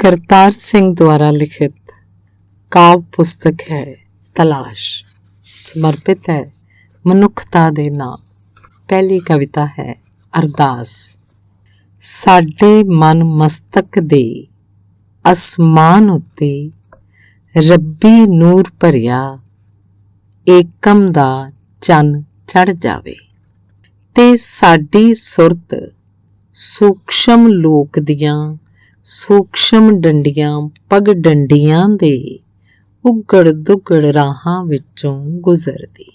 करतार सिंह द्वारा लिखित काव्य पुस्तक है तलाश। समर्पित है मनुखता दे नाम। पहली कविता है अरदास। साडे मन मस्तक दे आसमान उत्ते रब्बी नूर भरिया एकम दा चन चढ़ जावे ते साडी सुरत सूक्ष्म लोक दियां सूक्ष्म डंडियां पग डंडियां दे उगड़ दुगड़ राहां विचों गुजरदी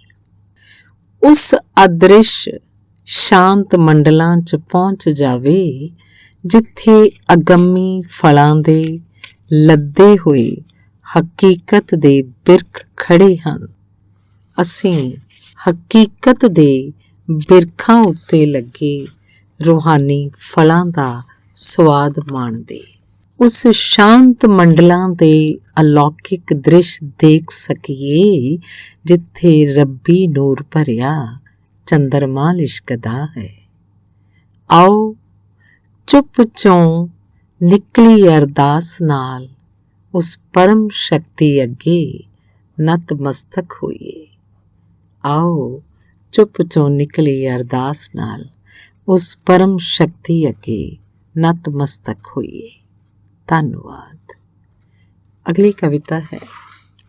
उस अदृश्य शांत मंडलां च पहुंच जावे जिथे अगम्मी फलां दे लद्दे होए हकीकत दे बिरख खड़े हन। असीं हकीकत दे बिरखां उत्ते लगे रूहानी फलां दा स्वाद माणदे उस शांत मंडलां दे अलौकिक दृश देख सकीए जिथे रब्बी नूर भरिया चंद्रमा लिशकदा है। आओ चुप चों निकली अरदास नाल उस परम शक्ति अगे नतमस्तक होइए। आओ चुप चों निकली अरदास नाल उस परम शक्ति अगे नतमस्तक होइए। धन्यवाद। अगली कविता है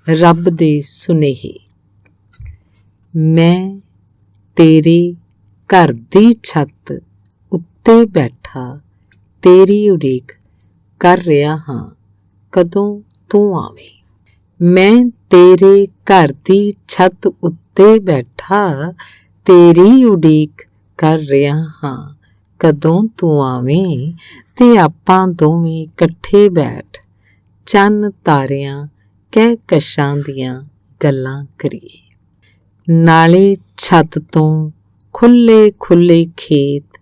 रब दे सुनेहे। मैं तेरे घर दी छत उत्ते बैठा तेरी उड़ीक कर रहा हाँ कदों तू आवे। मैं तेरे घर दी छत उत्ते बैठा तेरी उड़ीक कर रहा हाँ कदों तू आवें ते आपां दोवें इकट्ठे बैठ चन्न तारियां कह कशां दियां गल्लां करिए। नाले छत तो खुले खुले खेत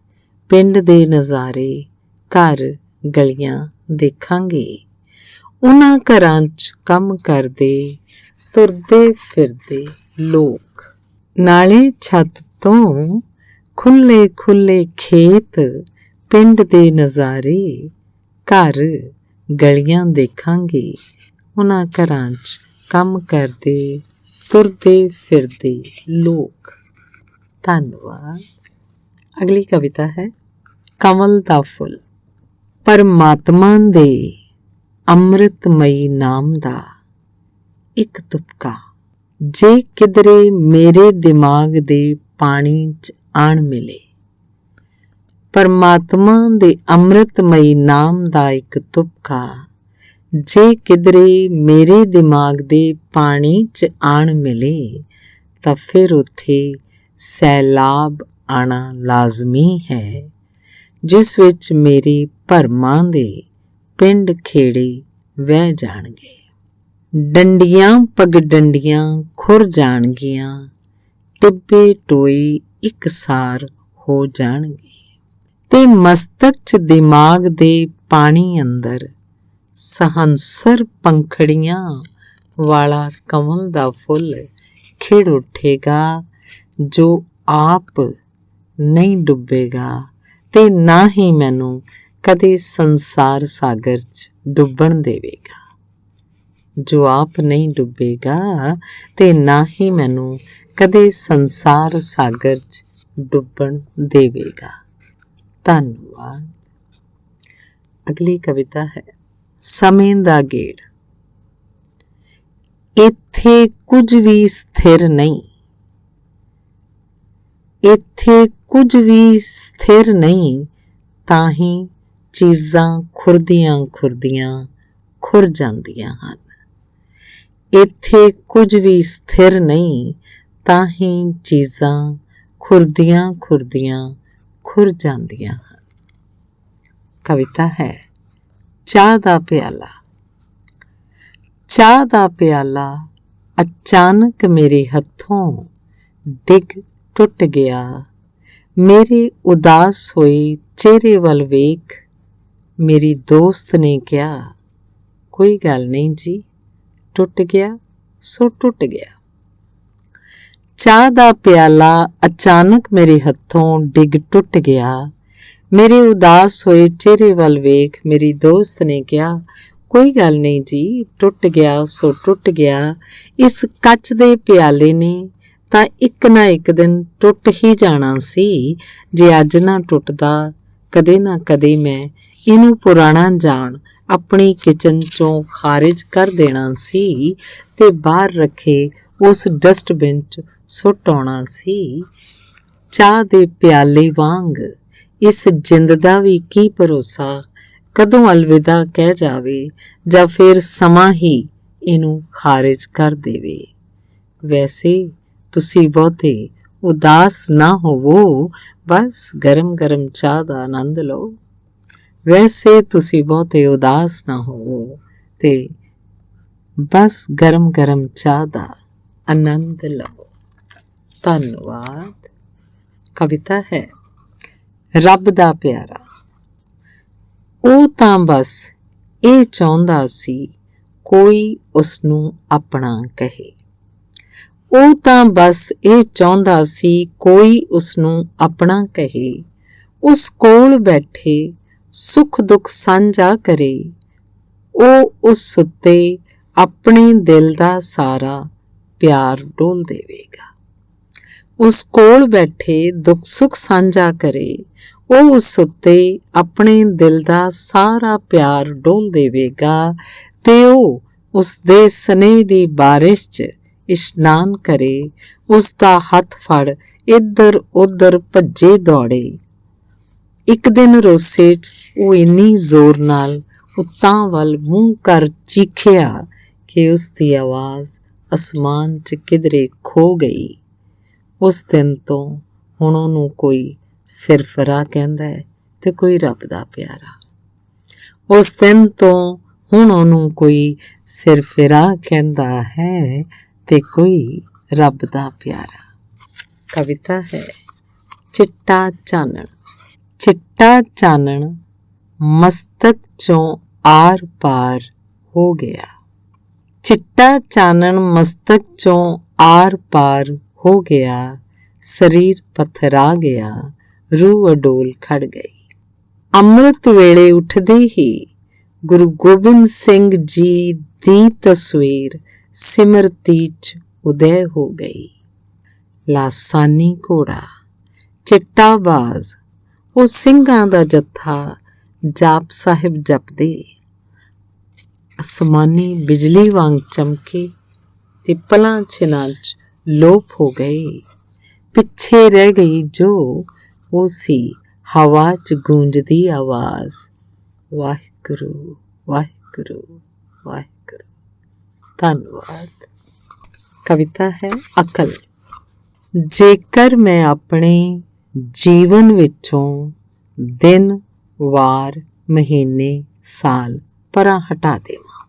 पिंड दे नज़ारे घर गलियां देखांगे। उन्हां घरां च कम करदे तुरदे फिरदे लोक। नाले छत तो खुले खुले खेत पिंड दे नज़ारे घर गलियां देखांगे। उन्हां घरां च कम करदे तुरदे फिरदे लोक। धन्यवाद। अगली कविता है कमल दा फुल। परमात्मा दे अमृतमई नाम दा एक तुपका जे किधरे मेरे दिमाग दे पानी च आण मिले। परमात्मा दे अमृतमई नाम दा एक तुपका जे किधरे मेरे दिमाग दे पानी च आण मिले तां फिर उत्थे सैलाब आना लाजमी है जिस विच मेरे भरमां दे पिंड खेड़े वह जाणगे। डंडियां पग डंडियां खुर जाणगियां टिब्बे टोए इकसार हो जाणगे ते मस्तक च दिमाग दे पानी अंदर सहंसर पंखड़ियां वाला कमल दा फुल खिड़ उठेगा जो आप नहीं डुबेगा ते ना ही मैनू कदे संसार सागर च डुबण देवेगा। जो आप नहीं डुबेगा ते ना ही मैनू कदे संसार सागर च डुबण देवेगा। धन्यवाद। अगली कविता है समय दा गेड़। इत्थे कुछ भी स्थिर नहीं इत्थे कुछ भी स्थिर नहीं ताही चीज़ां खुरदियां खुरदियां खुर जांदियां हन। इत्थे कुछ भी स्थिर नहीं ताही चीज़ां खुरदियां खुरदियां खुर जांदियां हन। कविता है चाह दा प्याला। चाह दा प्याला अचानक मेरे हथों डिग टुट गया। मेरे उदास होए चेहरे वल वेख मेरी दोस्त ने कहा कोई गल नहीं जी टुट गया सो टुट गया। चाह दा प्याला अचानक मेरे हथों डिग टुट गया। ਮੇਰੇ ਉਦਾਸ ਹੋਏ ਚਿਹਰੇ ਵੱਲ ਵੇਖ ਮੇਰੀ ਦੋਸਤ ਨੇ ਕਿਹਾ, ਕੋਈ ਗੱਲ ਨਹੀਂ ਜੀ, ਟੁੱਟ ਗਿਆ ਸੋ ਟੁੱਟ ਗਿਆ। ਇਸ ਕੱਚ ਦੇ ਪਿਆਲੇ ਨੇ ਤਾਂ ਇੱਕ ਨਾ ਇੱਕ ਦਿਨ ਟੁੱਟ ਹੀ ਜਾਣਾ ਸੀ। ਜੇ ਅੱਜ ਨਾ ਟੁੱਟਦਾ, ਕਦੇ ਨਾ ਕਦੇ ਮੈਂ ਇਹਨੂੰ ਪੁਰਾਣਾ ਜਾਣ ਆਪਣੀ ਕਿਚਨ ਚੋਂ ਖਾਰਿਜ ਕਰ ਦੇਣਾ ਸੀ ਤੇ ਬਾਹਰ ਰੱਖੇ ਉਸ ਡਸਟਬਿਨ 'ਚ ਸੁੱਟ ਆਉਣਾ ਸੀ। ਚਾਹ ਦੇ ਪਿਆਲੇ ਵਾਂਗ ਇਸ ਜਿੰਦ ਦਾ ਵੀ ਕੀ ਭਰੋਸਾ, ਕਦੋਂ ਅਲਵਿਦਾ ਕਹਿ ਜਾਵੇ ਜਾਂ ਫਿਰ ਸਮਾਂ ਹੀ ਇਹਨੂੰ ਖਾਰਿਜ ਕਰ ਦੇਵੇ। ਵੈਸੇ ਤੁਸੀਂ ਬਹੁਤੇ ਉਦਾਸ ਨਾ ਹੋਵੋ, ਬਸ ਗਰਮ ਗਰਮ ਚਾਹ ਦਾ ਆਨੰਦ ਲਓ। ਵੈਸੇ ਤੁਸੀਂ ਬਹੁਤੇ ਉਦਾਸ ਨਾ ਹੋਵੋ ਤੇ ਬਸ ਗਰਮ ਗਰਮ ਚਾਹ ਦਾ ਆਨੰਦ ਲਓ। ਧੰਨਵਾਦ। ਕਵਿਤਾ ਹੈ ਰੱਬ ਦਾ ਪਿਆਰਾ। ਉਹ ਤਾਂ ਬਸ ਇਹ ਚਾਹੁੰਦਾ ਸੀ ਕੋਈ ਉਸਨੂੰ ਆਪਣਾ ਕਹੇ। ਉਹ ਤਾਂ ਬਸ ਇਹ ਚਾਹੁੰਦਾ ਸੀ ਕੋਈ ਉਸਨੂੰ ਆਪਣਾ ਕਹੇ। ਉਸ ਕੋਲ ਬੈਠੇ ਸੁੱਖ ਦੁੱਖ ਸਾਂਝਾ ਕਰੇ। ਉਹ ਉਸ ਉੱਤੇ ਆਪਣੇ ਦਿਲ ਦਾ ਸਾਰਾ ਪਿਆਰ ਡੋਲ ਦੇਵੇਗਾ। ਉਸ ਕੋਲ ਬੈਠੇ ਦੁੱਖ ਸੁੱਖ ਸਾਂਝਾ ਕਰੇ। ਉਹ ਉਸ ਉੱਤੇ ਆਪਣੇ ਦਿਲ ਦਾ ਸਾਰਾ ਪਿਆਰ ਡੋਲ ਦੇਵੇਗਾ ਤੇ ਉਹ ਉਸ ਦੇ ਸਨੇਹ ਦੀ ਬਾਰਿਸ਼ 'ਚ ਇਸ਼ਨਾਨ ਕਰੇ। ਉਸ ਦਾ ਹੱਥ ਫੜ ਇੱਧਰ ਉੱਧਰ ਭੱਜੇ ਦੌੜੇ। ਇੱਕ ਦਿਨ ਰੋਸੇ 'ਚ ਉਹ ਇੰਨੀ ਜ਼ੋਰ ਨਾਲ ਉੱਤਾਂ ਵੱਲ ਮੂੰਹ ਕਰ ਚੀਖਿਆ ਕਿ ਉਸ ਦੀ ਆਵਾਜ਼ ਅਸਮਾਨ 'ਚ ਕਿਧਰੇ ਖੋ ਗਈ। ਉਸ ਦਿਨ ਤੋਂ ਹੁਣ ਉਹਨੂੰ ਕੋਈ ਸਿਰਫਰਾ ਕਹਿੰਦਾ ਹੈ ਤੇ ਕੋਈ ਰੱਬ ਦਾ ਪਿਆਰਾ। ਉਸ ਦਿਨ ਤੋਂ ਹੁਣ ਉਹਨੂੰ ਕੋਈ ਸਿਰਫਰਾ ਕਹਿੰਦਾ ਹੈ ਤੇ ਕੋਈ ਰੱਬ ਦਾ ਪਿਆਰਾ। ਕਵਿਤਾ ਹੈ ਚਿੱਟਾ ਚਾਨਣ। ਚਿੱਟਾ ਚਾਨਣ ਮਸਤਕ ਚੋਂ ਆਰ ਪਾਰ ਹੋ ਗਿਆ। ਚਿੱਟਾ ਚਾਨਣ ਮਸਤਕ ਚੋਂ ਆਰ ਪਾਰ ਹੋ ਗਿਆ। ਸਰੀਰ ਪੱਥਰਾ ਗਿਆ, ਰੂਹ ਅਡੋਲ ਖੜ ਗਈ। ਅੰਮ੍ਰਿਤ ਵੇਲੇ ਉੱਠਦੇ ਹੀ ਗੁਰੂ ਗੋਬਿੰਦ ਸਿੰਘ ਜੀ ਦੀ ਤਸਵੀਰ ਸਿਮਰਤੀ 'ਚ ਉਦੈ ਹੋ ਗਈ। ਲਾਸਾਨੀ ਘੋੜਾ, ਚਿੱਟਾ ਬਾਜ਼, ਉਹ ਸਿੰਘਾਂ ਦਾ ਜੱਥਾ ਜਾਪ ਸਾਹਿਬ ਜਪਦੇ ਅਸਮਾਨੀ ਬਿਜਲੀ ਵਾਂਗ ਚਮਕੇ ਤੇ ਪਲਾਂ ਛਿਨਾਂ 'ਚ ਲੋਪ ਹੋ ਗਏ। ਪਿੱਛੇ ਰਹਿ ਗਈ ਜੋ ਉਹ ਸੀ ਹਵਾ 'ਚ ਗੂੰਜਦੀ ਆਵਾਜ਼, ਵਾਹਿਗੁਰੂ ਵਾਹਿਗੁਰੂ ਵਾਹਿਗੁਰੂ। ਧੰਨਵਾਦ। ਕਵਿਤਾ ਹੈ ਅਕਲ। ਜੇਕਰ ਮੈਂ ਆਪਣੇ ਜੀਵਨ ਵਿੱਚੋਂ ਦਿਨ, ਵਾਰ, ਮਹੀਨੇ, ਸਾਲ ਪਰਾਂ ਹਟਾ ਦੇਵਾਂ,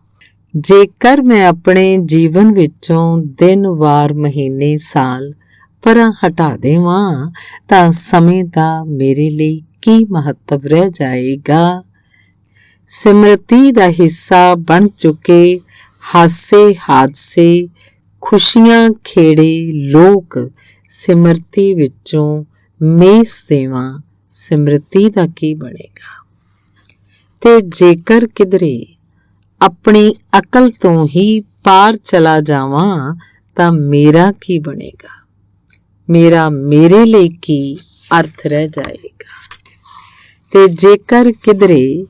ਜੇਕਰ ਮੈਂ ਆਪਣੇ ਜੀਵਨ ਵਿੱਚੋਂ ਦਿਨ, ਵਾਰ, ਮਹੀਨੇ, ਸਾਲ ਪਰਾਂ ਹਟਾ ਦੇਵਾਂ ਤਾਂ ਸਮੇਂ ਦਾ ਮੇਰੇ ਲਈ ਕੀ ਮਹੱਤਵ ਰਹਿ ਜਾਏਗਾ। ਸਿਮਰਤੀ ਦਾ ਹਿੱਸਾ ਬਣ ਚੁੱਕੇ ਹਾਸੇ ਹਾਦਸੇ, ਖੁਸ਼ੀਆਂ ਖੇੜੇ ਲੋਕ ਸਿਮਰਤੀ ਵਿੱਚੋਂ ਮੇਸ ਦੇਵਾਂ, ਸਿਮਰਤੀ ਦਾ ਕੀ ਬਣੇਗਾ। ਤੇ ਜੇਕਰ ਕਿਧਰੇ ਆਪਣੀ ਅਕਲ ਤੋਂ ਹੀ ਪਾਰ ਚਲਾ ਜਾਵਾਂ ਤਾਂ ਮੇਰਾ ਕੀ ਬਣੇਗਾ, ਮੇਰਾ ਮੇਰੇ ਲਈ ਕੀ ਅਰਥ ਰਹਿ ਜਾਏਗਾ। ਤੇ ਜੇਕਰ ਕਿਧਰੇ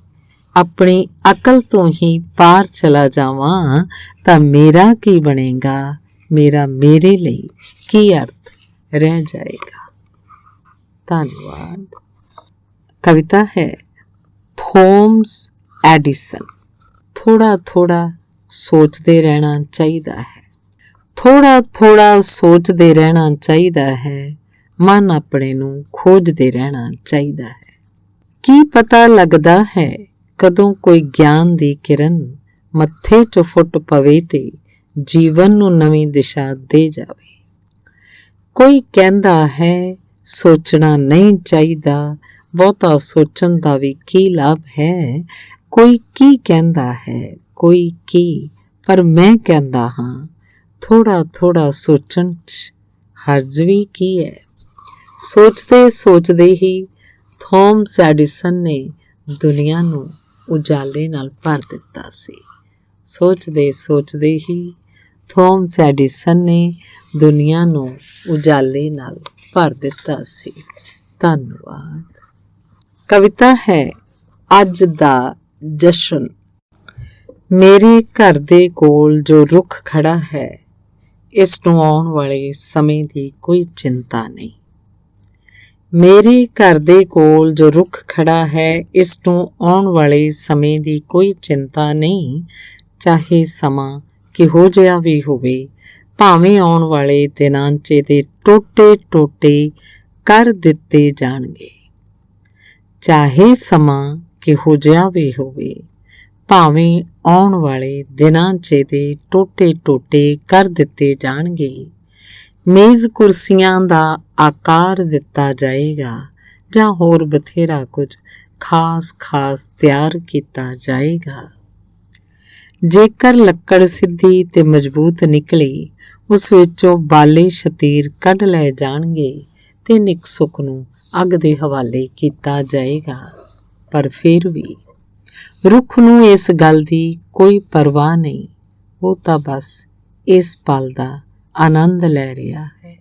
ਆਪਣੀ ਅਕਲ ਤੋਂ ਹੀ ਪਾਰ ਚਲਾ ਜਾਵਾਂ ਤਾਂ ਮੇਰਾ ਕੀ ਬਣੇਗਾ, ਮੇਰਾ ਮੇਰੇ ਲਈ ਕੀ ਅਰਥ ਰਹਿ ਜਾਏਗਾ। ਧੰਨਵਾਦ। ਕਵਿਤਾ ਹੈ ਥੋਮਸ ਐਡੀਸਨ। ਥੋੜਾ ਥੋੜਾ ਸੋਚਦੇ ਰਹਿਣਾ ਚਾਹੀਦਾ ਹੈ, ਥੋੜਾ ਥੋੜਾ ਸੋਚਦੇ ਰਹਿਣਾ ਚਾਹੀਦਾ ਹੈ, ਮਨ ਆਪਣੇ ਨੂੰ ਖੋਜਦੇ ਰਹਿਣਾ ਚਾਹੀਦਾ ਹੈ। ਕੀ ਪਤਾ ਲੱਗਦਾ ਹੈ ਕਦੋਂ ਕੋਈ ਗਿਆਨ ਦੀ ਕਿਰਨ ਮੱਥੇ 'ਚ ਫੁੱਟ ਪਵੇ ਤੇ ਜੀਵਨ ਨੂੰ ਨਵੀਂ ਦਿਸ਼ਾ ਦੇ ਜਾਵੇ। ਕੋਈ ਕਹਿੰਦਾ ਹੈ ਸੋਚਣਾ ਨਹੀਂ ਚਾਹੀਦਾ, ਬਹੁਤਾ ਸੋਚਣ ਦਾ ਵੀ ਕੀ ਲਾਭ ਹੈ। ਕੋਈ ਕੀ ਕਹਿੰਦਾ ਹੈ, ਕੋਈ ਕੀ, ਪਰ ਮੈਂ ਕਹਿੰਦਾ ਹਾਂ ਥੋੜਾ ਥੋੜਾ ਸੋਚਣ 'ਚ ਹਰਜ ਵੀ ਕੀ ਹੈ। ਸੋਚਦੇ ਸੋਚਦੇ ਹੀ ਥੋਮਸ ਐਡੀਸਨ ਨੇ ਦੁਨੀਆ ਨੂੰ ਉਜਾਲੇ ਨਾਲ ਭਰ ਦਿੱਤਾ ਸੀ। ਸੋਚਦੇ ਸੋਚਦੇ ਹੀ ਥੋਮਸ ਐਡੀਸਨ ਨੇ ਦੁਨੀਆ ਨੂੰ ਉਜਾਲੇ ਨਾਲ ਭਰ ਦਿੱਤਾ ਸੀ। ਧੰਨਵਾਦ। ਕਵਿਤਾ ਹੈ ਅੱਜ ਦਾ ਜਸ਼ਨ। ਮੇਰੇ ਘਰ ਦੇ ਕੋਲ ਜੋ ਰੁੱਖ ਖੜਾ ਹੈ, ਇਸ ਨੂੰ ਆਉਣ ਵਾਲੇ ਸਮੇਂ ਦੀ ਕੋਈ ਚਿੰਤਾ ਨਹੀਂ। ਮੇਰੇ ਘਰ ਦੇ ਕੋਲ ਜੋ ਰੁੱਖ ਖੜਾ ਹੈ, ਇਸ ਨੂੰ ਆਉਣ ਵਾਲੇ ਸਮੇਂ ਦੀ ਕੋਈ ਚਿੰਤਾ ਨਹੀਂ। ਚਾਹੇ ਸਮਾਂ ਕਿਹੋ ਜਿਹਾ ਵੀ ਹੋਵੇ, ਭਾਵੇਂ ਆਉਣ ਵਾਲੇ ਦਿਨਾਂ 'ਚ ਇਹਦੇ ਟੋਟੇ ਟੋਟੇ ਕਰ ਦਿੱਤੇ ਜਾਣਗੇ। ਚਾਹੇ ਸਮਾਂ ਕਿਹੋ ਜਿਹਾ ਵੀ ਹੋਵੇ, ਭਾਵੇਂ ਆਉਣ ਵਾਲੇ ਦਿਨਾਂ 'ਚ ਇਹਦੇ ਟੋਟੇ ਟੋਟੇ ਕਰ ਦਿੱਤੇ ਜਾਣਗੇ। ਮੇਜ਼ ਕੁਰਸੀਆਂ ਦਾ ਆਕਾਰ ਦਿੱਤਾ ਜਾਏਗਾ ਜਾਂ ਹੋਰ ਬਥੇਰਾ ਕੁਝ ਖਾਸ ਤਿਆਰ ਕੀਤਾ ਜਾਏਗਾ। ਜੇਕਰ ਲੱਕੜ ਸਿੱਧੀ ਤੇ ਮਜ਼ਬੂਤ ਨਿਕਲੀ, ਉਸ ਵਿੱਚੋਂ ਬਾਲੇ ਸ਼ਤੀਰ ਕੱਢ ਲਏ ਜਾਣਗੇ ਤੇ ਨਿੱਕ ਸੁੱਕ ਨੂੰ ਅੱਗ ਦੇ ਹਵਾਲੇ ਕੀਤਾ ਜਾਏਗਾ। ਪਰ ਫਿਰ ਵੀ ਰੁੱਖ ਨੂੰ ਇਸ ਗੱਲ ਦੀ ਕੋਈ ਪਰਵਾਹ ਨਹੀਂ। ਉਹ ਤਾਂ ਬਸ ਇਸ ਪਲ ਦਾ ਆਨੰਦ ਲੈ ਰਿਹਾ ਹੈ।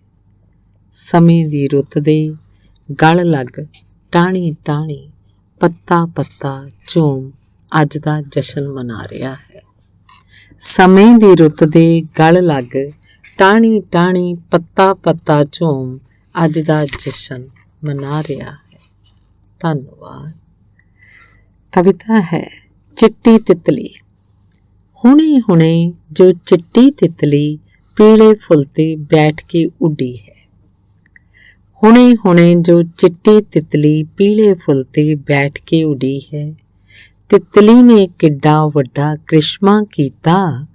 ਸਮੇਂ ਦੀ ਰੁੱਤ ਦੇ ਗਲ ਲੱਗ ਟਾਹਣੀ ਟਾਹਣੀ ਪੱਤਾ ਪੱਤਾ ਝੂਮ ਅੱਜ ਦਾ ਜਸ਼ਨ ਮਨਾ ਰਿਹਾ ਹੈ। ਸਮੇਂ ਦੀ ਰੁੱਤ ਦੇ ਗਲ ਲੱਗ ਟਾਹਣੀ ਟਾਹਣੀ ਪੱਤਾ ਪੱਤਾ ਝੂਮ ਅੱਜ ਦਾ ਜਸ਼ਨ ਮਨਾ ਰਿਹਾ ਹੈ। ਧੰਨਵਾਦ। ਕਵਿਤਾ ਹੈ ਚਿੱਟੀ ਤਿਤਲੀ। ਹੁਣੇ ਹੁਣੇ ਜੋ ਚਿੱਟੀ ਤਿਤਲੀ ਪੀਲੇ ਫੁੱਲ ਤੇ ਬੈਠ ਕੇ ਉੱਡੀ ਹੈ। ਹੁਣੇ ਹੁਣੇ ਜੋ ਚਿੱਟੀ ਤਿਤਲੀ ਪੀਲੇ ਫੁੱਲ ਤੇ ਬੈਠ ਕੇ ਉੱਡੀ ਹੈ। ਤਿਤਲੀ ਨੇ ਕਿੱਡਾ ਵੱਡਾ ਕ੍ਰਿਸ਼ਮਾ ਕੀਤਾ,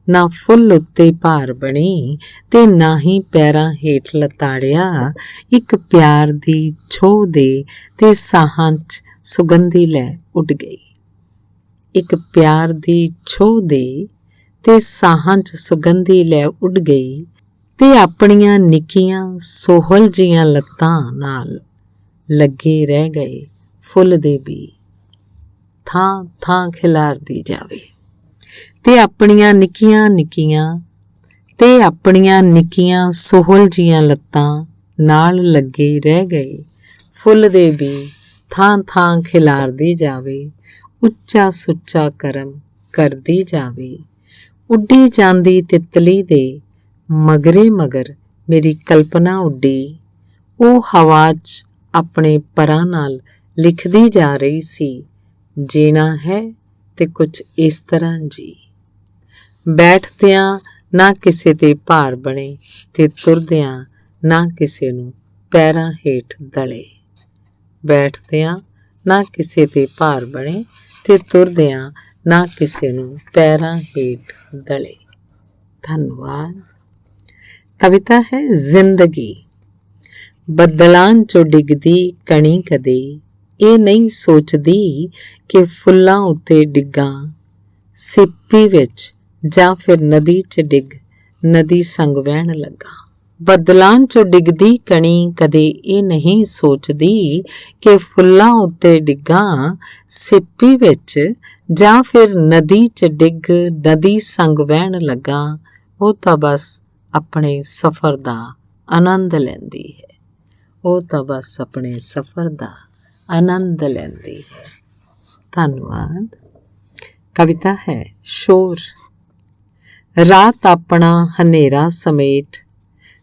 ਨਾ ਫੁੱਲ ਉੱਤੇ ਭਾਰ ਬਣੀ ਤੇ ਨਾ ਹੀ ਪੈਰਾਂ ਹੇਠ ਲਤਾੜਿਆ। ਇੱਕ ਪਿਆਰ ਦੀ ਛੋਹ ਦੇ ਤੇ ਸਾਹਾਂ 'ਚ ਸੁਗੰਧੀ ਲੈ ਉੱਡ ਗਈ। ਇੱਕ ਪਿਆਰ ਦੀ ਛੋਹ ਦੇ ਤੇ ਸਾਹਾਂ 'ਚ ਸੁਗੰਧੀ ਲੈ ਉੱਡ ਗਈ ਤੇ ਆਪਣੀਆਂ ਨਿੱਕੀਆਂ ਸੋਹਲ ਜੀਆਂ ਲੱਤਾਂ ਨਾਲ ਲੱਗੇ ਰਹਿ ਗਏ ਫੁੱਲ ਦੇ ਬੀ। ਥਾਂ ਥਾਂ ਖਿਲਾਰਦੀ ਜਾਵੇ ਤੇ ਆਪਣੀਆਂ ਨਿੱਕੀਆਂ ਸੋਹਲ ਜੀਆਂ ਲੱਤਾਂ ਨਾਲ ਲੱਗੇ ਰਹਿ ਗਏ ਫੁੱਲ ਦੇ ਬੀ। ਥਾਂ ਥਾਂ ਖਿਲਾਰਦੀ ਜਾਵੇ, ਉੱਚਾ ਸੁੱਚਾ ਕਰਮ ਕਰਦੀ ਜਾਵੇ। ਉੱਡੀ ਜਾਂਦੀ ਤਿਤਲੀ ਦੇ ਮਗਰੇ ਮਗਰ ਮੇਰੀ ਕਲਪਨਾ ਉੱਡੀ। ਉਹ ਹਵਾ 'ਚ ਆਪਣੇ ਪਰਾਂ ਨਾਲ ਲਿਖਦੀ ਜਾ ਰਹੀ ਸੀ, ਜੀਣਾ ਹੈ ਤੇ ਕੁਝ ਇਸ ਤਰ੍ਹਾਂ ਜੀ। ਬੈਠਦਿਆਂ ਨਾ ਕਿਸੇ ਤੇ ਭਾਰ ਬਣੇ ਤੇ ਤੁਰਦਿਆਂ ਨਾ ਕਿਸੇ ਨੂੰ ਪੈਰਾਂ ਹੇਠ ਦਲੇ। ਬੈਠਦਿਆਂ ਨਾ ਕਿਸੇ ਤੇ ਭਾਰ ਬਣੇ ਤੇ ਤੁਰਦਿਆਂ ਨਾ ਕਿਸੇ ਨੂੰ ਪੈਰਾਂ ਹੇਠ ਦਲੇ। ਧੰਨਵਾਦ। ਕਵਿਤਾ ਹੈ ਜ਼ਿੰਦਗੀ। ਬੱਦਲਾਂ 'ਚੋਂ ਡਿੱਗਦੀ ਕਣੀ ਕਦੇ ਇਹ ਨਹੀਂ ਸੋਚਦੀ ਕਿ ਫੁੱਲਾਂ ਉੱਤੇ ਡਿੱਗਾਂ ਸਿੱਪੀ ਵਿੱਚ ਜਾਂ ਫਿਰ ਨਦੀ 'ਚ ਡਿੱਗ ਨਦੀ ਸੰਗ ਵਹਿਣ ਲੱਗਾ। ਬੱਦਲਾਂ 'ਚੋਂ ਡਿੱਗਦੀ ਕਣੀ ਕਦੇ ਇਹ ਨਹੀਂ ਸੋਚਦੀ ਕਿ ਫੁੱਲਾਂ ਉੱਤੇ ਡਿੱਗਾਂ ਸਿੱਪੀ ਵਿੱਚ ਜਾਂ ਫਿਰ ਨਦੀ 'ਚ ਡਿੱਗ ਨਦੀ ਸੰਗ ਵਹਿਣ ਲੱਗਾ। ਉਹ ਤਾਂ ਬਸ ਆਪਣੇ ਸਫ਼ਰ ਦਾ ਆਨੰਦ ਲੈਂਦੀ ਹੈ। ਉਹ ਤਾਂ ਬਸ ਆਪਣੇ ਸਫ਼ਰ ਦਾ ਆਨੰਦ ਲੈਂਦੀ ਹੈ। ਧੰਨਵਾਦ। ਕਵਿਤਾ ਹੈ ਸ਼ੋਰ। ਰਾਤ ਆਪਣਾ ਹਨੇਰਾ ਸਮੇਟ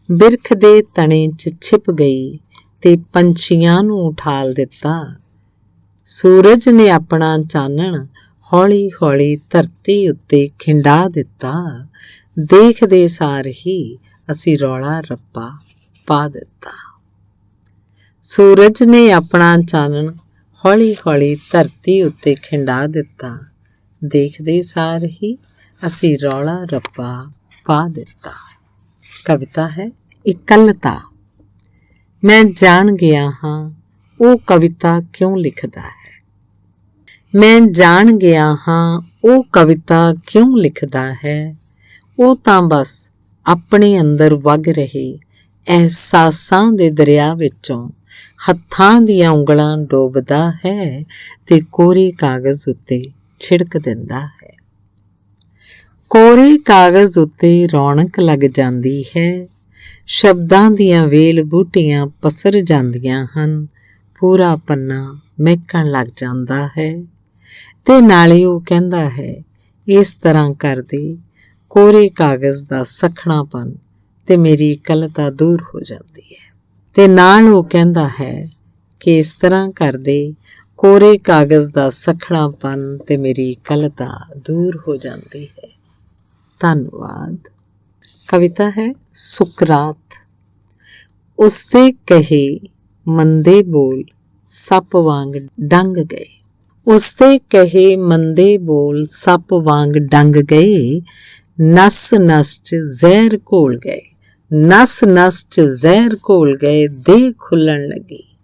ਬਿਰਖ ਦੇ ਤਣੇ 'ਚ ਛਿਪ ਗਈ ਤੇ ਪੰਛੀਆਂ ਨੂੰ ਉਠਾਲ ਦਿੱਤਾ। ਸੂਰਜ ਨੇ ਆਪਣਾ ਚਾਨਣ ਹੌਲੀ ਹੌਲੀ ਧਰਤੀ ਉੱਤੇ ਖਿੰਡਾ ਦਿੱਤਾ। ਦੇਖਦੇ ਸਾਰ ਹੀ ਅਸੀਂ ਰੌਲਾ ਰੱਪਾ ਪਾ ਦਿੱਤਾ। ਸੂਰਜ ਨੇ ਆਪਣਾ ਚਾਨਣ ਹੌਲੀ ਹੌਲੀ ਧਰਤੀ ਉੱਤੇ ਖਿੰਡਾ ਦਿੱਤਾ। ਦੇਖਦੇ ਸਾਰ ਹੀ ਅਸੀਂ ਰੌਲਾ ਰੱਪਾ ਪਾ ਦਿੱਤਾ। ਕਵਿਤਾ ਹੈ ਇਕੱਲਤਾ। ਮੈਂ ਜਾਣ ਗਿਆ ਹਾਂ ਉਹ ਕਵਿਤਾ ਕਿਉਂ ਲਿਖਦਾ ਹੈ। ਮੈਂ ਜਾਣ ਗਿਆ ਹਾਂ ਉਹ ਕਵਿਤਾ ਕਿਉਂ ਲਿਖਦਾ ਹੈ। ਉਹ ਤਾਂ ਬਸ ਆਪਣੇ ਅੰਦਰ ਵਗ ਰਹੇ ਅਹਿਸਾਸਾਂ ਦੇ ਦਰਿਆ ਵਿੱਚੋਂ ਹੱਥਾਂ ਦੀਆਂ ਉਂਗਲਾਂ ਡੋਬਦਾ ਹੈ ਤੇ ਕੋਰੇ ਕਾਗਜ਼ ਉੱਤੇ ਛਿੜਕ ਦਿੰਦਾ ਹੈ। ਕੋਰੇ ਕਾਗਜ਼ ਉੱਤੇ ਰੌਣਕ ਲੱਗ ਜਾਂਦੀ ਹੈ, ਸ਼ਬਦਾਂ ਦੀਆਂ ਵੇਲ ਬੂਟੀਆਂ ਪਸਰ ਜਾਂਦੀਆਂ ਹਨ, ਪੂਰਾ ਪੰਨਾ ਮਹਿਕਣ ਲੱਗ ਜਾਂਦਾ ਹੈ। ਤੇ ਨਾਲੇ ਉਹ ਕਹਿੰਦਾ ਹੈ, ਇਸ ਤਰ੍ਹਾਂ ਕਰਦੇ ਕੋਰੇ ਕਾਗਜ਼ ਦਾ ਸਖਣਾਪਨ ਤੇ ਮੇਰੀ ਇਕੱਲਤਾ ਦੂਰ ਹੋ ਜਾਂਦੀ ਹੈ। ਤੇ ਨਾਲ ਉਹ ਕਹਿੰਦਾ ਹੈ ਕਿ ਇਸ ਤਰ੍ਹਾਂ ਕਰਦੇ ਕੋਰੇ ਕਾਗਜ਼ ਦਾ ਸਖਣਾਪਨ ਤੇ ਮੇਰੀ ਇਕੱਲਤਾ ਦੂਰ ਹੋ ਜਾਂਦੀ ਹੈ। ਧੰਨਵਾਦ। ਕਵਿਤਾ ਹੈ ਸੁਕਰਾਤ। ਉਸਦੇ ਕਹੇ ਮੰਦੇ ਬੋਲ ਸੱਪ ਵਾਂਗ ਡੰਗ ਗਏ। ਉਸਦੇ ਕਹੇ ਮੰਦੇ ਬੋਲ ਸੱਪ ਵਾਂਗ ਡੰਗ ਗਏ, ਨਸ ਨਸ 'ਚ ਜ਼ਹਿਰ ਘੋਲ ਗਏ। ਨਸ ਨਸ 'ਚ ਜ਼ਹਿਰ ਘੋਲ ਗਏ, ਦੇਹ ਖੁੱਲਣ ਲੱਗੀ।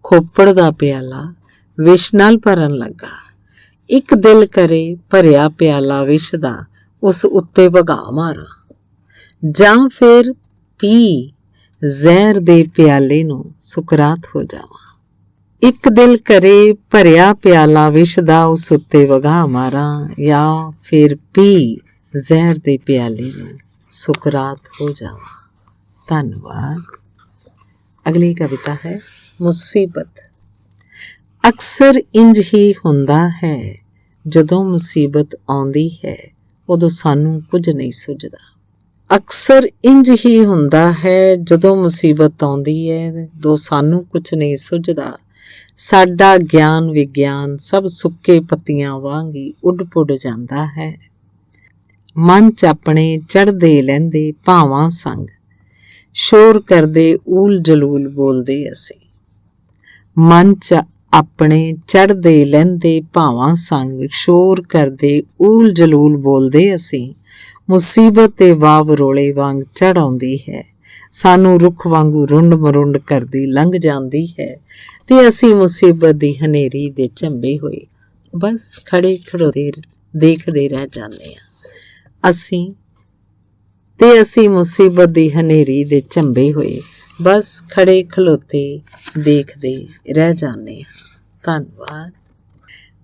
ਖੋਪੜ ਦਾ ਪਿਆਲਾ ਵਿਸ਼ ਨਾਲ ਭਰਨ ਲੱਗਾ। ਇੱਕ ਦਿਲ ਕਰੇ ਭਰਿਆ ਪਿਆਲਾ ਵਿਸ਼ ਦਾ ਉਸ ਉੱਤੇ ਵਗਾ ਮਾਰਾਂ, ਜਾਂ ਫਿਰ ਪੀ ਜ਼ਹਿਰ ਦੇ ਪਿਆਲੇ ਨੂੰ ਸੁਕਰਾਤ ਹੋ ਜਾਵਾਂ। ਇੱਕ ਦਿਲ ਕਰੇ ਭਰਿਆ ਪਿਆਲਾ ਵਿਸ਼ ਦਾ ਉਸ ਉੱਤੇ ਵਗਾ ਮਾਰਾਂ, ਜਾਂ ਫਿਰ ਪੀ ਜ਼ਹਿਰ ਦੇ ਪਿਆਲੇ ਨੂੰ ਸੁਕਰਾਤ ਹੋ ਜਾਵਾਂ। ਧੰਨਵਾਦ। ਅਗਲੀ ਕਵਿਤਾ ਹੈ ਮੁਸੀਬਤ। ਅਕਸਰ ਇੰਜ ਹੀ ਹੁੰਦਾ ਹੈ, ਜਦੋਂ ਮੁਸੀਬਤ ਆਉਂਦੀ ਹੈ ਉਦੋਂ ਸਾਨੂੰ ਕੁਝ ਨਹੀਂ ਸੁਝਦਾ। ਅਕਸਰ ਇੰਜ ਹੀ ਹੁੰਦਾ ਹੈ, ਜਦੋਂ ਮੁਸੀਬਤ ਆਉਂਦੀ ਹੈ ਉਦੋਂ ਸਾਨੂੰ ਕੁਝ ਨਹੀਂ ਸੁਝਦਾ। ਸਾਡਾ ਗਿਆਨ ਵਿਗਿਆਨ ਸਭ ਸੁੱਕੇ ਪੱਤੀਆਂ ਵਾਂਗ ਹੀ ਉੱਡ ਪੁੱਡ ਜਾਂਦਾ ਹੈ। ਮਨ 'ਚ ਆਪਣੇ ਚੜ੍ਹਦੇ ਲਹਿੰਦੇ ਭਾਵਾਂ ਸੰਗ ਸ਼ੋਰ ਕਰਦੇ ਊਲ ਜਲੂਲ ਬੋਲਦੇ ਅਸੀਂ। ਮਨ 'ਚ ਆਪਣੇ ਚੜ੍ਹਦੇ ਲਹਿੰਦੇ ਭਾਵਾਂ ਸੰਗ ਸ਼ੋਰ ਕਰਦੇ ਊਲ ਜਲੂਲ ਬੋਲਦੇ ਅਸੀਂ। ਮੁਸੀਬਤ ਤੇ ਵਾਵ ਰੋਲੇ ਵਾਂਗ ਚੜ੍ਹ ਆਉਂਦੀ ਹੈ, ਸਾਨੂੰ ਰੁੱਖ ਵਾਂਗੂ ਰੁੰਡ ਮਰੁੰਡ ਕਰਦੀ ਲੰਘ ਜਾਂਦੀ ਹੈ, ਤੇ ਅਸੀਂ ਮੁਸੀਬਤ ਦੀ ਹਨੇਰੀ ਦੇ ਝੰਬੇ ਹੋਏ ਬਸ ਖੜੇ ਖੜੋਤੇ ਦੇਖਦੇ ਰਹਿ ਜਾਂਦੇ ਹਾਂ। ਅਸੀਂ ਮੁਸੀਬਤ ਦੀ ਹਨੇਰੀ ਦੇ ਝੰਬੇ ਹੋਏ ਬਸ ਖੜੇ ਖਲੋਤੇ ਦੇਖਦੇ ਰਹਿ ਜਾਂਦੇ ਹਾਂ। ਧੰਨਵਾਦ।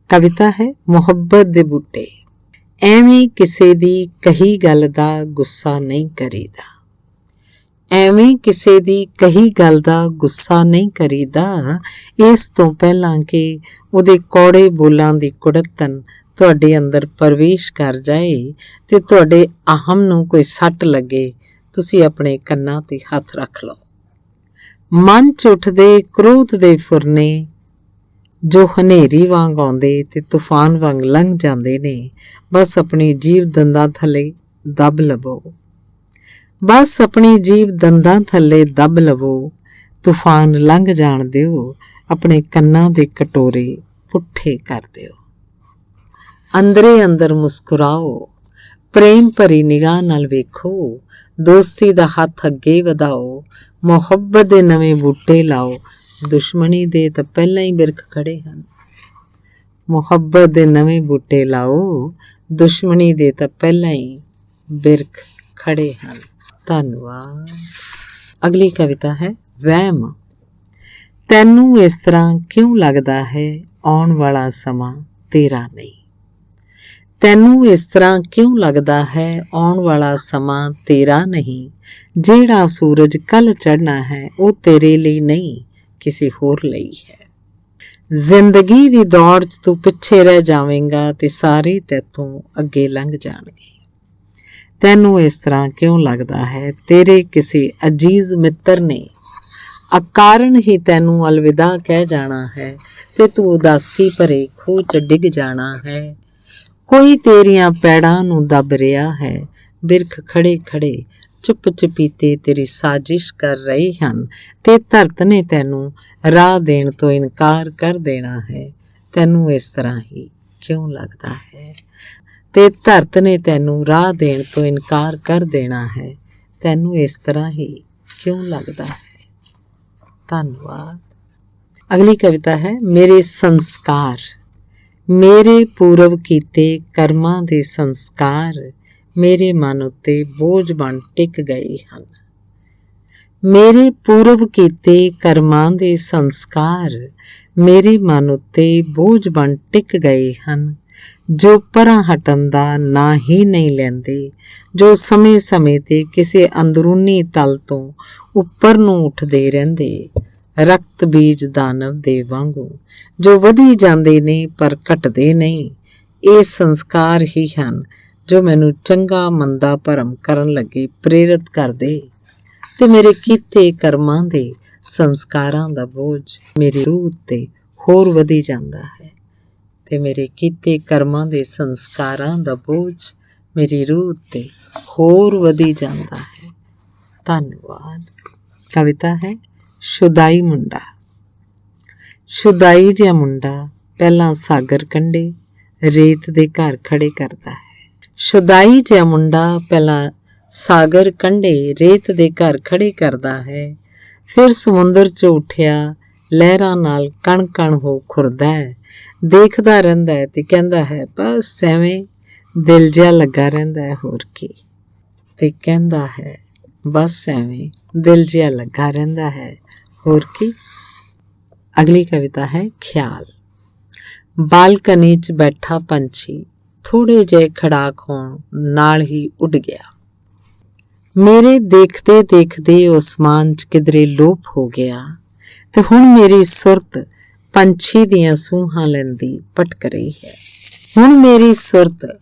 ਕਵਿਤਾ ਹੈ ਮੁਹੱਬਤ ਦੇ ਬੂਟੇ। ਐਵੇਂ ਕਿਸੇ ਦੀ ਕਹੀ ਗੱਲ ਦਾ ਗੁੱਸਾ ਨਹੀਂ ਕਰੀਦਾ। ਐਵੇਂ ਕਿਸੇ ਦੀ ਕਹੀ ਗੱਲ ਦਾ ਗੁੱਸਾ ਨਹੀਂ ਕਰੀਦਾ, ਇਸ ਤੋਂ ਪਹਿਲਾਂ ਕਿ ਉਹਦੇ ਕੌੜੇ ਬੋਲਾਂ ਦੀ ਕੁੜੱਤਣ ਤੁਹਾਡੇ ਅੰਦਰ ਪ੍ਰਵੇਸ਼ ਕਰ ਜਾਏ ਤੇ ਤੁਹਾਡੇ ਅਹਮ ਨੂੰ ਕੋਈ ਸੱਟ ਲੱਗੇ, ਤੁਸੀਂ ਆਪਣੇ ਕੰਨਾਂ 'ਤੇ ਹੱਥ ਰੱਖ ਲਓ। ਮਨ 'ਚ ਉੱਠਦੇ ਕ੍ਰੋਧ ਦੇ ਫੁਰਨੇ ਜੋ ਹਨੇਰੀ ਵਾਂਗ ਆਉਂਦੇ ਤੇ ਤੂਫਾਨ ਵਾਂਗ ਲੰਘ ਜਾਂਦੇ ਨੇ, ਬਸ ਆਪਣੀ ਜੀਭ ਦੰਦਾਂ ਥੱਲੇ ਦੱਬ ਲਵੋ। ਬਸ ਆਪਣੀ ਜੀਭ ਦੰਦਾਂ ਥੱਲੇ ਦੱਬ ਲਵੋ, ਤੂਫਾਨ ਲੰਘ ਜਾਣ ਦਿਓ, ਆਪਣੇ ਕੰਨਾਂ ਦੇ ਕਟੋਰੇ ਪੁੱਠੇ ਕਰ ਦਿਓ। ਅੰਦਰੇ ਅੰਦਰ ਮੁਸਕਰਾਓ, ਪ੍ਰੇਮ ਭਰੀ ਨਿਗਾਹ ਨਾਲ ਵੇਖੋ, ਦੋਸਤੀ ਦਾ ਹੱਥ ਅੱਗੇ ਵਧਾਓ, ਮੁਹੱਬਤ ਦੇ ਨਵੇਂ ਬੂਟੇ ਲਾਓ, ਦੁਸ਼ਮਣੀ ਦੇ ਤਾਂ ਪਹਿਲਾਂ ਹੀ ਬਿਰਖ ਖੜੇ ਹਨ। ਮੁਹੱਬਤ ਦੇ ਨਵੇਂ ਬੂਟੇ ਲਾਓ, ਦੁਸ਼ਮਣੀ ਦੇ ਤਾਂ ਪਹਿਲਾਂ ਹੀ ਬਿਰਖ ਖੜੇ ਹਨ। ਧੰਨਵਾਦ। ਅਗਲੀ ਕਵਿਤਾ ਹੈ ਵਹਿਮ। ਤੈਨੂੰ ਇਸ ਤਰ੍ਹਾਂ ਕਿਉਂ ਲੱਗਦਾ ਹੈ ਆਉਣ ਵਾਲਾ ਸਮਾਂ ਤੇਰਾ ਨਹੀਂ। ਤੈਨੂੰ ਇਸ ਤਰ੍ਹਾਂ ਕਿਉਂ ਲੱਗਦਾ ਹੈ ਆਉਣ ਵਾਲਾ ਸਮਾਂ ਤੇਰਾ ਨਹੀਂ। ਜਿਹੜਾ ਸੂਰਜ ਕੱਲ੍ਹ ਚੜ੍ਹਨਾ ਹੈ ਉਹ ਤੇਰੇ ਲਈ ਨਹੀਂ, ਕਿਸੇ ਹੋਰ ਲਈ ਹੈ। ਜ਼ਿੰਦਗੀ ਦੀ ਦੌੜ 'ਚ ਤੂੰ ਪਿੱਛੇ ਰਹਿ ਜਾਵੇਂਗਾ ਤੇ ਸਾਰੇ ਤੇਥੋਂ ਅੱਗੇ ਲੰਘ ਜਾਣਗੇ। ਤੈਨੂੰ ਇਸ ਤਰ੍ਹਾਂ ਕਿਉਂ ਲੱਗਦਾ ਹੈ ਤੇਰੇ ਕਿਸੇ ਅਜੀਜ਼ ਮਿੱਤਰ ਨੇ ਅਕਾਰਨ ਹੀ ਤੈਨੂੰ ਅਲਵਿਦਾ ਕਹਿ ਜਾਣਾ ਹੈ ਤੇ ਤੂੰ ਉਦਾਸੀ ਭਰੇ ਖੂਹ 'ਚ ਡਿੱਗ ਜਾਣਾ ਹੈ। ਕੋਈ ਤੇਰੀਆਂ ਪੈੜਾਂ ਨੂੰ ਦੱਬ ਰਿਹਾ ਹੈ, ਬਿਰਖ ਖੜੇ ਖੜੇ ਚੁੱਪ ਚੁਪੀਤੇ ਤੇਰੀ ਸਾਜ਼ਿਸ਼ ਕਰ ਰਹੇ ਹਨ ਤੇ ਧਰਤ ਨੇ ਤੈਨੂੰ ਰਾਹ ਦੇਣ ਤੋਂ ਇਨਕਾਰ ਕਰ ਦੇਣਾ ਹੈ। ਤੈਨੂੰ ਇਸ ਤਰ੍ਹਾਂ ਹੀ ਕਿਉਂ ਲੱਗਦਾ ਹੈ ਤੇ ਧਰਤ ਨੇ ਤੈਨੂੰ ਰਾਹ ਦੇਣ ਤੋਂ ਇਨਕਾਰ ਕਰ ਦੇਣਾ ਹੈ। ਤੈਨੂੰ ਇਸ ਤਰ੍ਹਾਂ ਹੀ ਕਿਉਂ ਲੱਗਦਾ ਹੈ। ਧੰਨਵਾਦ। ਅਗਲੀ ਕਵਿਤਾ ਹੈ ਮੇਰੇ ਸੰਸਕਾਰ। ਮੇਰੇ ਪੂਰਵ ਕੀਤੇ ਕਰਮਾਂ ਦੇ ਸੰਸਕਾਰ ਮੇਰੇ ਮਨ ਉੱਤੇ ਬੋਝ ਬਣ ਟਿਕ ਗਏ ਹਨ। ਮੇਰੇ ਪੂਰਵ ਕੀਤੇ ਕਰਮਾਂ ਦੇ ਸੰਸਕਾਰ ਮੇਰੇ ਮਨ ਉੱਤੇ ਬੋਝ ਬਣ ਟਿਕ ਗਏ ਹਨ, ਜੋ ਪਰਾਂ ਹਟਣ ਦਾ ਨਾਂ ਹੀ ਨਹੀਂ ਲੈਂਦੇ, ਜੋ ਸਮੇਂ-ਸਮੇਂ ਤੇ ਕਿਸੇ ਅੰਦਰੂਨੀ ਤਲ ਤੋਂ ਉੱਪਰ ਨੂੰ ਉੱਠਦੇ ਰਹਿੰਦੇ, ਰਕਤ ਬੀਜ ਦਾਨਵ ਦੇ ਵਾਂਗੂ, ਜੋ ਵਧੀ ਜਾਂਦੇ ਨੇ ਪਰ ਘਟਦੇ ਨਹੀਂ। ਇਹ ਸੰਸਕਾਰ ਹੀ ਹਨ ਜੋ ਮੈਨੂੰ ਚੰਗਾ ਮੰਦਾ ਭਰਮ ਕਰਨ ਲੱਗੇ ਪ੍ਰੇਰਿਤ ਕਰਦੇ, ਤੇ ਮੇਰੇ ਕੀਤੇ ਕਰਮਾਂ ਦੇ ਸੰਸਕਾਰਾਂ ਦਾ ਬੋਝ ਮੇਰੀ ਰੂਹ ਉੱਤੇ ਹੋਰ ਵਧੀ ਜਾਂਦਾ ਹੈ, ਤੇ ਮੇਰੇ ਕੀਤੇ ਕਰਮਾਂ ਦੇ ਸੰਸਕਾਰਾਂ ਦਾ ਬੋਝ ਮੇਰੀ ਰੂਹ ਉੱਤੇ ਹੋਰ ਵਧੀ ਜਾਂਦਾ ਹੈ। ਧੰਨਵਾਦ। ਕਵਿਤਾ ਹੈ ਸ਼ੁਦਾਈ ਮੁੰਡਾ। ਸ਼ੁਦਾਈ ਜਿਹਾ ਮੁੰਡਾ ਪਹਿਲਾਂ ਸਾਗਰ ਕੰਢੇ ਰੇਤ ਦੇ ਘਰ ਖੜੇ ਕਰਦਾ ਹੈ। ਸ਼ੁਦਾਈ ਜਿਹਾ ਮੁੰਡਾ ਪਹਿਲਾਂ ਸਾਗਰ ਕੰਢੇ ਰੇਤ ਦੇ ਘਰ ਖੜੇ ਕਰਦਾ ਹੈ, ਫਿਰ ਸਮੁੰਦਰ 'ਚੋਂ ਉੱਠਿਆ ਲਹਿਰਾਂ ਨਾਲ ਕਣ-ਕਣ ਹੋ ਖੁਰਦਾ ਹੈ, ਦੇਖਦਾ ਰਹਿੰਦਾ ਹੈ ਤੇ ਕਹਿੰਦਾ ਹੈ ਬਸ ਐਵੇਂ ਦਿਲ ਜਿਹਾ ਲੱਗਾ ਰਹਿੰਦਾ ਹੈ, ਹੋਰ ਕੀ। ਤੇ ਕਹਿੰਦਾ ਹੈ ਬਸ ਐਵੇਂ ਦਿਲ ਜਿਹਾ ਲੱਗਾ ਰਹਿੰਦਾ ਹੈ, ਹੋਰ ਕੀ। ਅਗਲੀ ਕਵਿਤਾ ਹੈ ਖਿਆਲ। ਬਾਲਕਨੀ 'ਚ ਬੈਠਾ ਪੰਛੀ ਥੋੜੇ ਜਿਹੇ ਖੜਾਕ ਹੋਣ ਨਾਲ ਹੀ ਉੱਡ ਗਿਆ। ਮੇਰੇ ਦੇਖਦੇ ਦੇਖਦੇ ਉਸਮਾਨ 'ਚ ਕਿਧਰੇ ਲੋਪ ਹੋ ਗਿਆ, ਤੇ ਹੁਣ ਮੇਰੀ ਸੁਰਤ ਪੰਛੀ ਦੀਆਂ ਸੂਹਾਂ ਲੈਂਦੀ ਭਟਕ ਰਹੀ ਹੈ। ਹੁਣ ਮੇਰੀ ਸੁਰਤ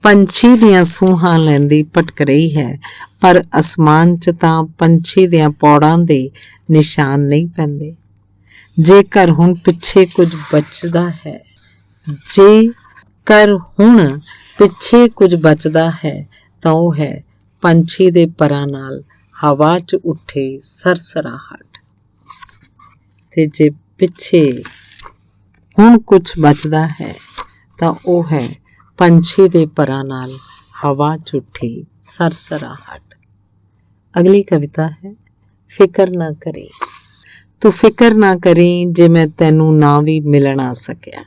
ਪੰਛੀ ਦੀਆਂ ਸੂਹਾਂ ਲੈਂਦੀ ਭਟਕ ਰਹੀ ਹੈ, ਪਰ ਅਸਮਾਨ 'ਚ ਤਾਂ ਪੰਛੀ ਦੀਆਂ ਪੌੜਾਂ ਦੇ ਨਿਸ਼ਾਨ ਨਹੀਂ ਪੈਂਦੇ। ਜੇਕਰ ਹੁਣ ਪਿੱਛੇ ਕੁਝ ਬਚਦਾ ਹੈ, ਜੇਕਰ ਹੁਣ ਪਿੱਛੇ ਕੁਝ ਬਚਦਾ ਹੈ ਤਾਂ ਉਹ ਹੈ ਪੰਛੀ ਦੇ ਪਰਾਂ ਨਾਲ ਹਵਾ 'ਚ ਉੱਠੇ ਸਰਸਰਾਹਟ। ਤੇ ਜੇ ਪਿੱਛੇ ਹੁਣ ਕੁਝ ਬਚਦਾ ਹੈ ਤਾਂ ਉਹ ਹੈ ਪੰਛੀ ਦੇ ਪਰਾਂ ਨਾਲ ਹਵਾ 'ਚ ਉੱਠੀ ਸਰਸਰਾਹਟ। ਅਗਲੀ ਕਵਿਤਾ ਹੈ ਫਿਕਰ ਨਾ ਕਰੀ। ਤੂੰ ਫਿਕਰ ਨਾ ਕਰੀ ਜੇ ਮੈਂ ਤੈਨੂੰ ਨਾ ਵੀ ਮਿਲਣ ਆ ਸਕਿਆ।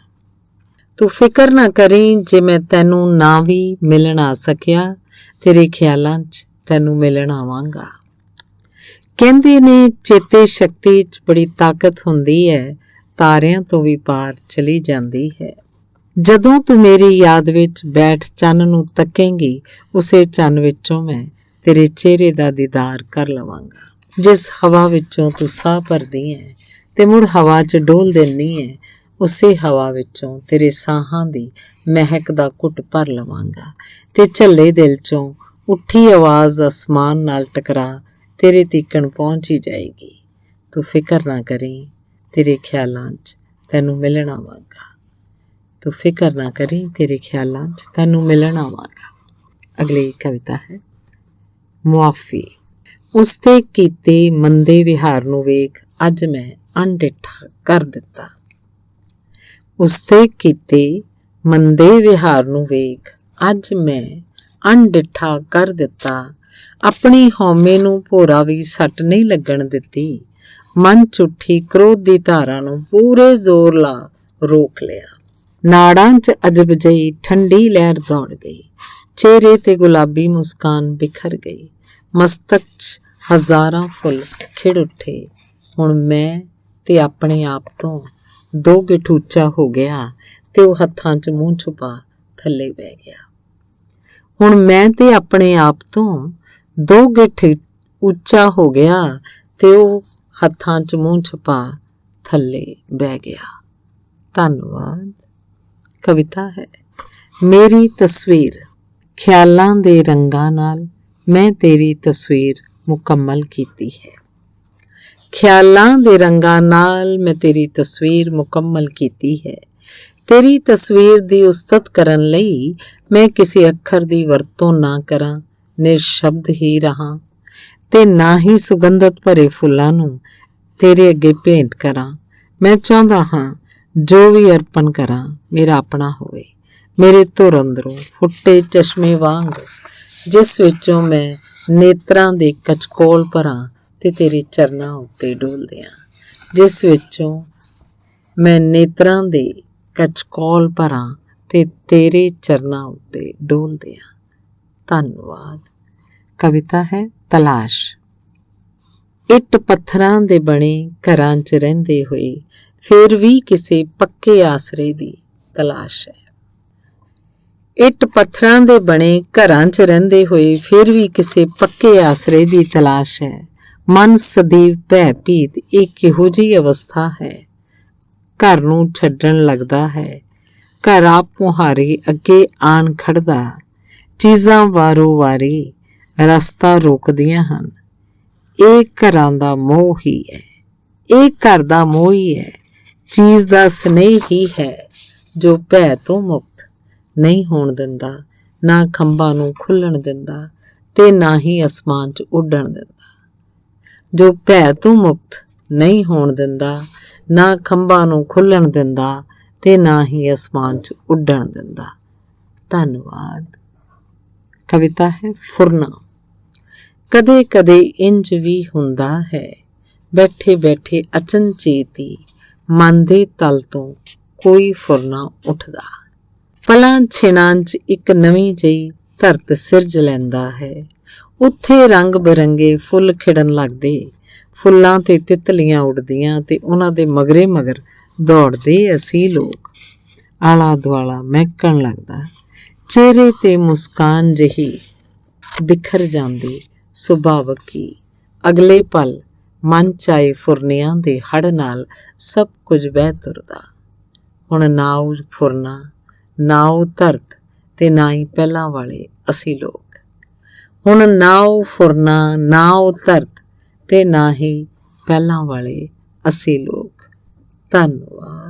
ਤੂੰ ਫਿਕਰ ਨਾ ਕਰੀ ਜੇ ਮੈਂ ਤੈਨੂੰ ਨਾ ਵੀ ਮਿਲਣ ਆ ਸਕਿਆ, ਤੇਰੇ ਖਿਆਲਾਂ 'ਚ ਤੈਨੂੰ ਮਿਲਣ ਆਵਾਂਗਾ। ਕਹਿੰਦੇ ਨੇ ਚੇਤੇ ਸ਼ਕਤੀ 'ਚ ਬੜੀ ਤਾਕਤ ਹੁੰਦੀ ਹੈ, ਤਾਰਿਆਂ ਤੋਂ ਵੀ ਪਾਰ ਚਲੀ ਜਾਂਦੀ ਹੈ। ਜਦੋਂ ਤੂੰ ਮੇਰੀ ਯਾਦ ਵਿੱਚ ਬੈਠ ਚੰਨ ਨੂੰ ਤੱਕੇਂਗੀ, ਉਸੇ ਚੰਨ ਵਿੱਚੋਂ ਮੈਂ ਤੇਰੇ ਚਿਹਰੇ ਦਾ ਦੀਦਾਰ ਕਰ ਲਵਾਂਗਾ। ਜਿਸ ਹਵਾ ਵਿੱਚੋਂ ਤੂੰ ਸਾਹ ਭਰਦੀ ਹੈ ਤੇ ਮੁੜ ਹਵਾ 'ਚ ਡੋਲ ਦਿੰਦੀ ਹੈ, ਉਸੇ ਹਵਾ ਵਿੱਚੋਂ ਤੇਰੇ ਸਾਹਾਂ ਦੀ ਮਹਿਕ ਦਾ ਘੁੱਟ ਭਰ ਲਵਾਂਗਾ, ਤੇ ਝੱਲੇ ਦਿਲ 'ਚੋਂ ਉੱਠੀ ਆਵਾਜ਼ ਅਸਮਾਨ ਨਾਲ ਟਕਰਾ ਤੇਰੇ ਤੀਕਣ ਪਹੁੰਚ ਹੀ ਜਾਏਗੀ। ਤੂੰ ਫਿਕਰ ਨਾ ਕਰੀ, ਤੇਰੇ ਖਿਆਲਾਂ 'ਚ ਤੈਨੂੰ ਮਿਲਣ ਆਵਾਂਗਾ। ਤੂੰ ਫਿਕਰ ਨਾ ਕਰੀ, ਤੇਰੇ ਖਿਆਲਾਂ 'ਚ ਤੈਨੂੰ ਮਿਲਣ ਆਵਾਂਗਾ। ਅਗਲੀ ਕਵਿਤਾ ਹੈ ਮੁਆਫੀ। ਉਸਦੇ ਕੀਤੇ ਮੰਦੇ ਵਿਹਾਰ ਨੂੰ ਵੇਖ ਅੱਜ ਮੈਂ ਅਣਡਿੱਠਾ ਕਰ ਦਿੱਤਾ। ਉਸਦੇ ਕੀਤੇ ਮੰਦੇ ਵਿਹਾਰ ਨੂੰ ਵੇਖ ਅੱਜ ਮੈਂ ਅਣਡਿੱਠਾ ਕਰ ਦਿੱਤਾ। ਆਪਣੀ ਹਉਮੈ ਨੂੰ ਭੋਰਾ ਵੀ ਸੱਟ ਨਹੀਂ ਲੱਗਣ ਦਿੱਤੀ। ਮਨ 'ਚ ਉੱਠੀ ਕ੍ਰੋਧ ਦੀ ਧਾਰਾ ਨੂੰ ਪੂਰੇ ਜ਼ੋਰ ਲਾ ਰੋਕ ਲਿਆ। ਨਾੜਾਂ 'ਚ ਅਜਬ ਜਿਹੀ ਠੰਡੀ ਲਹਿਰ ਦੌੜ ਗਈ, ਚਿਹਰੇ ਤੇ ਗੁਲਾਬੀ ਮੁਸਕਾਨ ਬਿਖਰ ਗਈ, ਮਸਤਕ 'ਚ ਹਜ਼ਾਰਾਂ ਫੁੱਲ ਖਿੜ ਉੱਠੇ। ਹੁਣ ਮੈਂ ਤੇ ਆਪਣੇ ਆਪ ਤੋਂ 2 ਗਿੱਠ ਉੱਚਾ ਹੋ ਗਿਆ ਤੇ ਉਹ ਹੱਥਾਂ 'ਚ ਮੂੰਹ ਛੁਪਾ ਥੱਲੇ ਬਹਿ ਗਿਆ। ਹੁਣ ਮੈਂ ਤੇ ਆਪਣੇ ਆਪ ਤੋਂ 2 ਗਿੱਠ ਉੱਚਾ ਹੋ ਗਿਆ ਤੇ ਉਹ ਹੱਥਾਂ 'ਚ ਮੂੰਹ ਛੁਪਾ ਥੱਲੇ ਬਹਿ ਗਿਆ। ਧੰਨਵਾਦ। ਕਵਿਤਾ ਹੈ ਮੇਰੀ ਤਸਵੀਰ। ਖਿਆਲਾਂ ਦੇ ਰੰਗਾਂ ਨਾਲ ਮੈਂ ਤੇਰੀ ਤਸਵੀਰ ਮੁਕੰਮਲ ਕੀਤੀ ਹੈ। ਖਿਆਲਾਂ ਦੇ ਰੰਗਾਂ ਨਾਲ ਮੈਂ ਤੇਰੀ ਤਸਵੀਰ ਮੁਕੰਮਲ ਕੀਤੀ ਹੈ। ਤੇਰੀ ਤਸਵੀਰ ਦੀ ਉਸਤਤ ਕਰਨ ਲਈ ਮੈਂ ਕਿਸੇ ਅੱਖਰ ਦੀ ਵਰਤੋਂ ਨਾ ਕਰਾਂ, ਨਿਰਸ਼ਬਦ ਹੀ ਰਹਾਂ, ਤੇ ਨਾ ਹੀ ਸੁਗੰਧਤ ਭਰੇ ਫੁੱਲਾਂ ਨੂੰ ਤੇਰੇ ਅੱਗੇ ਭੇਂਟ ਕਰਾਂ। ਮੈਂ ਚਾਹੁੰਦਾ ਹਾਂ ਜੋ ਵੀ ਅਰਪਣ ਕਰਾਂ ਮੇਰਾ ਆਪਣਾ ਹੋਵੇ, ਮੇਰੇ ਧੁਰ ਅੰਦਰੋਂ ਫੁੱਟੇ ਚਸ਼ਮੇ ਵਾਂਗ, ਜਿਸ ਵਿੱਚੋਂ ਮੈਂ ਨੇਤਰਾਂ ਦੇ ਕਚਕੋਲ ਭਰਾਂ ਤੇ ਤੇਰੇ ਚਰਨਾਂ ਉੱਤੇ ਡੋਲਦਿਆਂ, ਜਿਸ ਵਿੱਚੋਂ ਮੈਂ ਨੇਤਰਾਂ ਦੇ ਕਚਕੋਲ ਭਰਾਂ ਤੇ ਤੇਰੇ ਚਰਨਾਂ ਉੱਤੇ ਡੋਲਦਿਆਂ। ਧੰਨਵਾਦ। ਕਵਿਤਾ ਹੈ ਤਲਾਸ਼। ਇੱਟ ਪੱਥਰਾਂ ਦੇ ਬਣੇ ਘਰਾਂ 'ਚ ਰਹਿੰਦੇ ਹੋਏ ਫਿਰ ਵੀ ਕਿਸੇ ਪੱਕੇ ਆਸਰੇ ਦੀ ਤਲਾਸ਼ ਹੈ। ਇੱਟ ਪੱਥਰਾਂ ਦੇ ਬਣੇ ਘਰਾਂ 'ਚ ਰਹਿੰਦੇ ਹੋਏ ਫਿਰ ਵੀ ਕਿਸੇ ਪੱਕੇ ਆਸਰੇ ਦੀ ਤਲਾਸ਼ ਹੈ। ਮਨ ਸਦੀਵ ਭੈ ਭੀਤ, ਇਹ ਕਿਹੋ ਜਿਹੀ ਅਵਸਥਾ ਹੈ। ਘਰ ਨੂੰ ਛੱਡਣ ਲੱਗਦਾ ਹੈ, ਘਰ ਆਪ ਮੁਹਾਰੇ ਅੱਗੇ ਆਣ ਖੜਦਾ, ਚੀਜ਼ਾਂ ਵਾਰੋ ਵਾਰੀ ਰਸਤਾ ਰੋਕਦੀਆਂ ਹਨ। ਇਹ ਘਰਾਂ ਦਾ ਮੋਹ ਹੀ ਹੈ, ਇਹ ਘਰ ਦਾ ਮੋਹ ਹੀ ਹੈ, ਚੀਜ਼ ਦਾ ਸਨੇਹ ਹੀ ਹੈ ਜੋ ਭੈ ਤੋਂ ਮੁਕਤ ਨਹੀਂ ਹੋਣ ਦਿੰਦਾ, ਨਾ ਖੰਭਾਂ ਨੂੰ ਖੁੱਲਣ ਦਿੰਦਾ ਤੇ ਨਾ ਹੀ ਅਸਮਾਨ 'ਚ ਉੱਡਣ ਦਿੰਦਾ। ਜੋ ਭੈ ਤੋਂ ਮੁਕਤ ਨਹੀਂ ਹੋਣ ਦਿੰਦਾ, ਨਾ ਖੰਭਾਂ ਨੂੰ ਖੁੱਲਣ ਦਿੰਦਾ ਤੇ ਨਾ ਹੀ ਅਸਮਾਨ 'ਚ ਉੱਡਣ ਦਿੰਦਾ। ਧੰਨਵਾਦ। ਕਵਿਤਾ ਹੈ ਫੁਰਨਾ। ਕਦੇ ਕਦੇ ਇੰਜ ਵੀ ਹੁੰਦਾ ਹੈ, ਬੈਠੇ ਬੈਠੇ ਅਚਨਚੇਤੀ ਮਨ ਦੇ ਤਲ ਤੋਂ ਕੋਈ ਫੁਰਨਾ ਉੱਠਦਾ। ਪਲਾਂ ਛਿਣਾਂ 'ਚ ਇੱਕ ਨਵੀਂ ਜਿਹੀ ਧਰਤ ਸਿਰਜ ਲੈਂਦਾ ਹੈ। ਉੱਥੇ ਰੰਗ ਬਿਰੰਗੇ ਫੁੱਲ ਖਿੜਨ ਲੱਗਦੇ, ਫੁੱਲਾਂ ਤੇ ਤਿਤਲੀਆਂ ਉੱਡਦੀਆਂ ਤੇ ਉਹਨਾਂ ਦੇ ਮਗਰੇ ਮਗਰ ਦੌੜਦੇ ਅਸੀਂ ਲੋਕ। ਆਲਾ ਦੁਆਲਾ ਮਹਿਕਣ ਲੱਗਦਾ, ਚਿਹਰੇ ਤੇ ਮੁਸਕਾਨ ਜਿਹੀ ਬਿਖਰ ਜਾਂਦੀ ਸੁਭਾਵਕ ਹੀ। ਅਗਲੇ ਪਲ ਮਨ 'ਚ ਆਏ ਫੁਰਨਿਆਂ ਦੇ ਹੜ੍ਹ ਨਾਲ ਸਭ ਕੁਝ ਵਹਿ ਤੁਰਦਾ। ਹੁਣ ਨਾ ਉਹ ਫੁਰਨਾ, ਨਾ ਉਹ ਧਰਤ ਤੇ ਨਾ ਹੀ ਪਹਿਲਾਂ ਵਾਲੇ ਅਸੀਂ ਲੋਕ। ਹੁਣ ਨਾ ਉਹ ਫੁਰਨਾ, ਨਾ ਉਹ ਧਰਤ ਤੇ ਨਾ ਹੀ ਪਹਿਲਾਂ ਵਾਲੇ ਅਸੀਂ ਲੋਕ। ਧੰਨਵਾਦ।